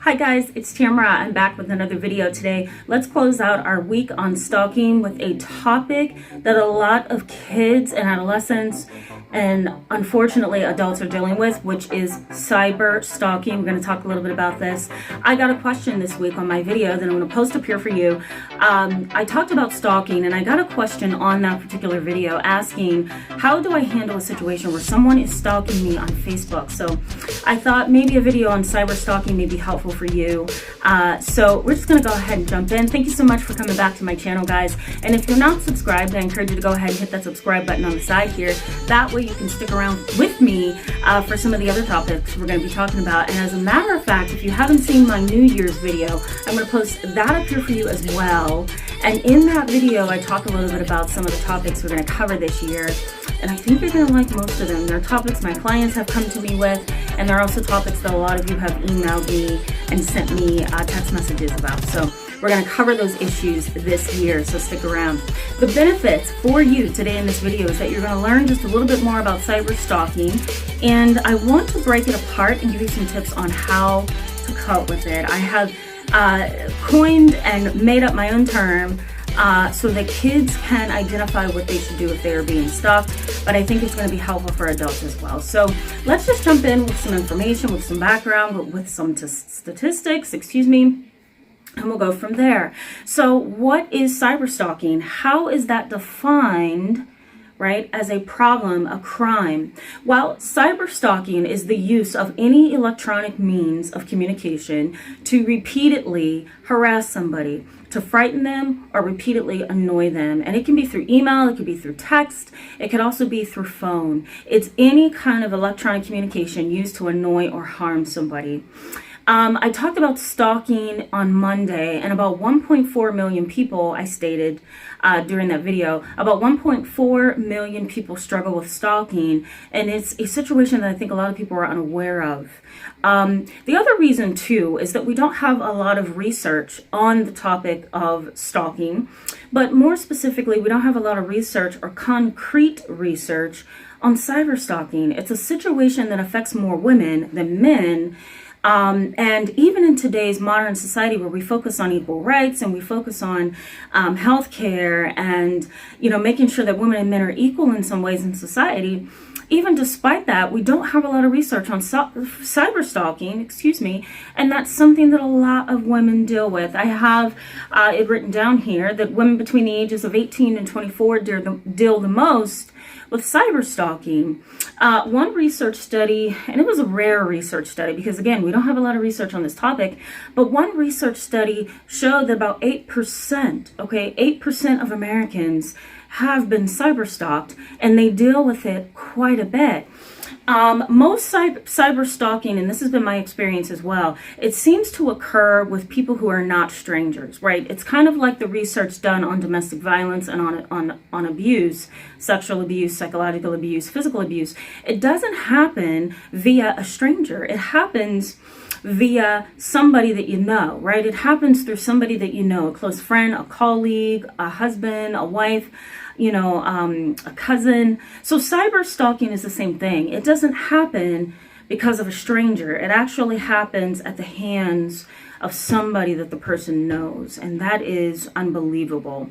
Hi guys, it's Tamara. I'm back with another video today. Let's close out our week on stalking with a topic that a lot of kids and adolescents and unfortunately adults are dealing with, which is cyber stalking. We're going to talk a little bit about this. I got a question this week on my video that I'm going to post up here for you. I talked about stalking and I got a question on that particular video asking, how do I handle a situation where someone is stalking me on Facebook? So I thought maybe a video on cyber stalking may be helpful for you. So we're just going to go ahead and jump in. Thank you so much for coming back to my channel, guys. And if you're not subscribed, I encourage you to go ahead and hit that subscribe button on the side here. That way you can stick around with me for some of the other topics we're going to be talking about. And as a matter of fact, if you haven't seen my New Year's video, I'm going to post that up here for you as well. And in that video, I talk a little bit about some of the topics we're going to cover this year. And I think you're going to like most of them. They're topics my clients have come to me with, and they're also topics that a lot of you have emailed me and sent me text messages about. So we're going to cover those issues this year, so stick around. The benefits for you today in this video is that you're going to learn just a little bit more about cyber stalking, and I want to break it apart and give you some tips on how to cope with it. I have coined and made up my own term so that kids can identify what they should do if they are being stalked, but I think it's going to be helpful for adults as well. So let's just jump in with some information, with some background, with some statistics, and we'll go from there. So what is cyber stalking? How is that defined, right, as a problem, a crime? Well, cyber stalking is the use of any electronic means of communication to repeatedly harass somebody, to frighten them or repeatedly annoy them. And it can be through email, it could be through text, it could also be through phone. It's any kind of electronic communication used to annoy or harm somebody. I talked about stalking on Monday, and about 1.4 million people, I stated during that video, about 1.4 million people struggle with stalking, and it's a situation that I think a lot of people are unaware of. The other reason, too, is that we don't have a lot of research on the topic of stalking, but more specifically, we don't have a lot of research or concrete research on cyber stalking. It's a situation that affects more women than men. And even in today's modern society where we focus on equal rights and we focus on healthcare and, making sure that women and men are equal in some ways in society, even despite that, we don't have a lot of research on cyber stalking, and that's something that a lot of women deal with. I have it written down here that women between the ages of 18 and 24 deal the most with cyber stalking. One research study, and it was a rare research study because again, we don't have a lot of research on this topic, but one research study showed that about 8% of Americans have been cyber stalked, and they deal with it quite a bit. Most cyber stalking, and this has been my experience as well, it seems to occur with people who are not strangers, right? It's kind of like the research done on domestic violence and on abuse, sexual abuse, psychological abuse, physical abuse. It doesn't happen via a stranger. It happens via somebody that you know, right? It happens through somebody that you know, a close friend, a colleague, a husband, a wife, a cousin. So cyber stalking is the same thing. It doesn't happen because of a stranger. It actually happens at the hands of somebody that the person knows, and that is unbelievable.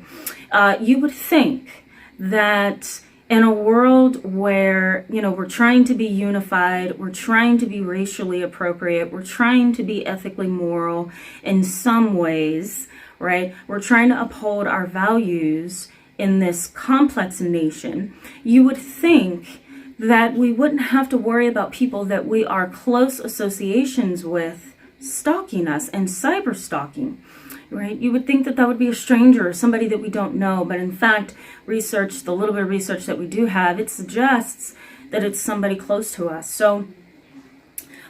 You would think that in a world where, we're trying to be unified, we're trying to be racially appropriate, we're trying to be ethically moral in some ways, right? We're trying to uphold our values in this complex nation. You would think that we wouldn't have to worry about people that we are close associations with stalking us and cyber stalking. Right? You would think that that would be a stranger or somebody that we don't know, but in fact, the little bit of research that we do have, it suggests that it's somebody close to us. So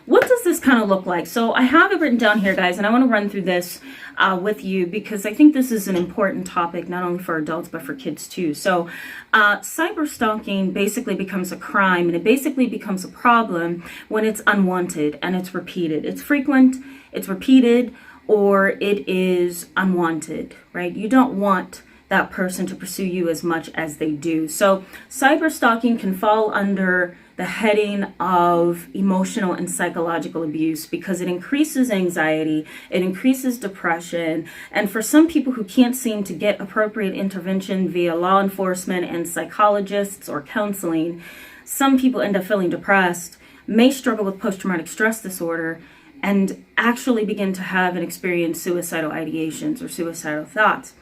what does this kind of look like? So I have it written down here, guys, and I want to run through this with you because I think this is an important topic, not only for adults, but for kids too. So cyber stalking basically becomes a crime, and it basically becomes a problem when it's unwanted and it's repeated. It's frequent, it's repeated, or it is unwanted, right? You don't want that person to pursue you as much as they do. So cyber stalking can fall under the heading of emotional and psychological abuse, because it increases anxiety, it increases depression, and for some people who can't seem to get appropriate intervention via law enforcement and psychologists or counseling, some people end up feeling depressed, may struggle with post-traumatic stress disorder, and actually begin to have and experience suicidal ideations or suicidal thoughts.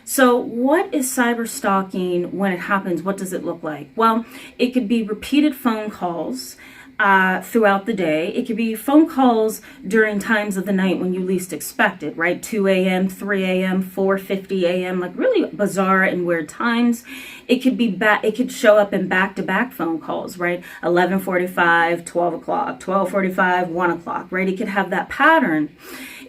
So what is cyber stalking when it happens? What does it look like? Well, it could be repeated phone calls throughout the day. It could be phone calls during times of the night when you least expect it, right? 2 a.m., 3 a.m., 4:50 a.m., like really bizarre and weird times. It could be it could show up in back-to-back phone calls, right? 11:45, 12 o'clock, 12:45, 1 o'clock, right? It could have that pattern.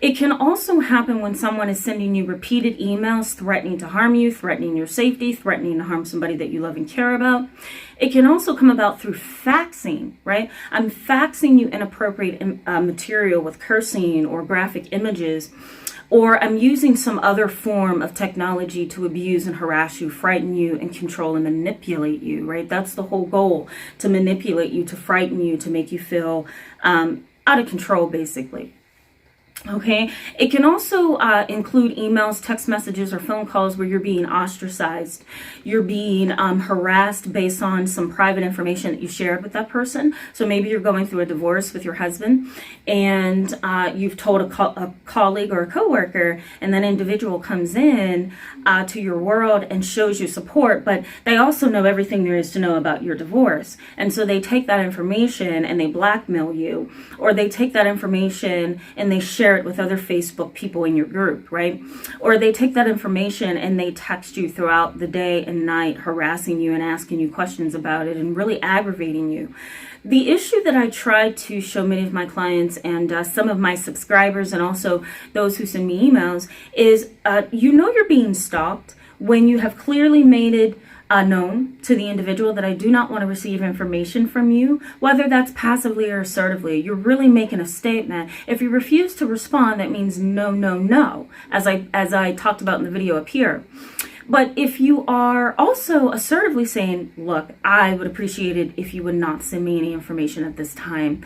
It can also happen when someone is sending you repeated emails threatening to harm you, threatening your safety, threatening to harm somebody that you love and care about. It can also come about through faxing, right? I'm faxing you inappropriate material with cursing or graphic images, or I'm using some other form of technology to abuse and harass you, frighten you, and control and manipulate you, right? That's the whole goal, to manipulate you, to frighten you, to make you feel out of control, basically. Okay, it can also include emails, text messages, or phone calls where you're being ostracized. You're being harassed based on some private information that you shared with that person. So maybe you're going through a divorce with your husband, and you've told a colleague or a coworker, and that individual comes in to your world and shows you support, but they also know everything there is to know about your divorce. And so they take that information and they blackmail you, or they take that information and they share it with other Facebook people in your group, right? Or they take that information and they text you throughout the day and night, harassing you and asking you questions about it and really aggravating you. The issue that I try to show many of my clients and some of my subscribers and also those who send me emails is you know you're being stalked when you have clearly made it known to the individual that I do not want to receive information from you, whether that's passively or assertively. You're really making a statement. If you refuse to respond, that means no, no, no, as I talked about in the video up here. But if you are also assertively saying, look, I would appreciate it if you would not send me any information at this time,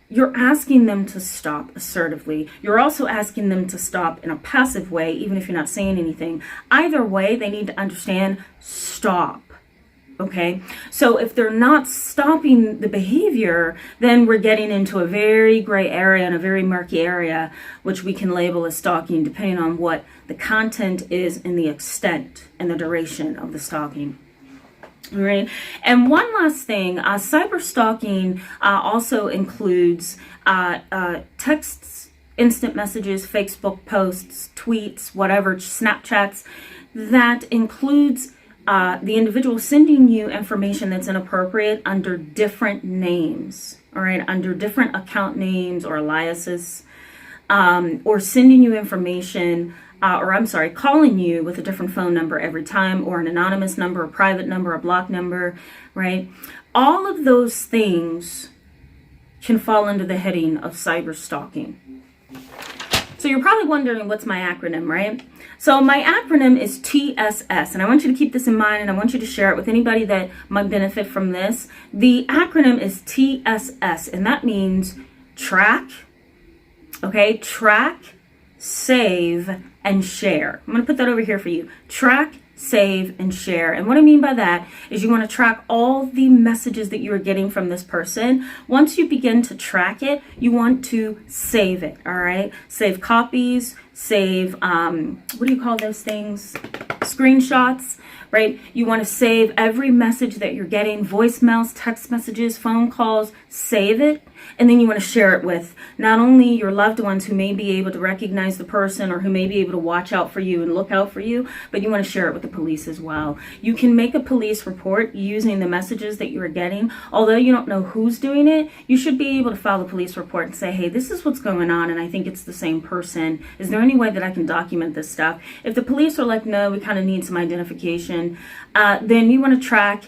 you're asking them to stop assertively. You're also asking them to stop in a passive way, even if you're not saying anything. Either way, they need to understand, stop. Okay? So if they're not stopping the behavior, then we're getting into a very gray area and a very murky area, which we can label as stalking, depending on what the content is and the extent and the duration of the stalking. All right. And one last thing, cyber stalking also includes texts, instant messages, Facebook posts, tweets, whatever, Snapchats, that includes the individual sending you information that's inappropriate under different names, all right, under different account names or aliases, or sending you information calling you with a different phone number every time, or an anonymous number, a private number, a block number, right? All of those things can fall under the heading of cyber stalking. So you're probably wondering, what's my acronym, right? So my acronym is TSS, and I want you to keep this in mind, and I want you to share it with anybody that might benefit from this. The acronym is TSS, and that means track, okay? Track, save, and share. I'm going to put that over here for you. Track, save, and share. And what I mean by that is you want to track all the messages that you are getting from this person. Once you begin to track it, you want to save it, all right? Save copies, save, what do you call those things? Screenshots, right? You want to save every message that you're getting, voicemails, text messages, phone calls, save it. And then you want to share it with not only your loved ones who may be able to recognize the person or who may be able to watch out for you and look out for you, but you want to share it with the police as well. You can make a police report using the messages that you are getting. Although you don't know who's doing it, you should be able to file a police report and say, hey, this is what's going on, and I think it's the same person. Is there any way that I can document this stuff? If the police are like, no, we kind of need some identification, then you want to track,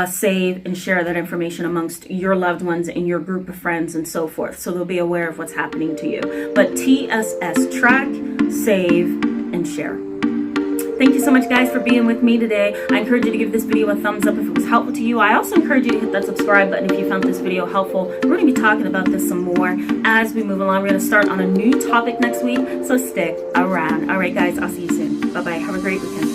save, and share that information amongst your loved ones and your group of friends and so forth, so they'll be aware of what's happening to you. But TSS, track, save, and share. Thank you so much, guys, for being with me today. I encourage you to give this video a thumbs up if it was helpful to you, I also encourage you to hit that subscribe button if you found this video helpful. We're going to be talking about this some more as we move along. We're going to start on a new topic next week, so stick around. All right, guys, I'll see you soon. Bye-bye. Have a great weekend.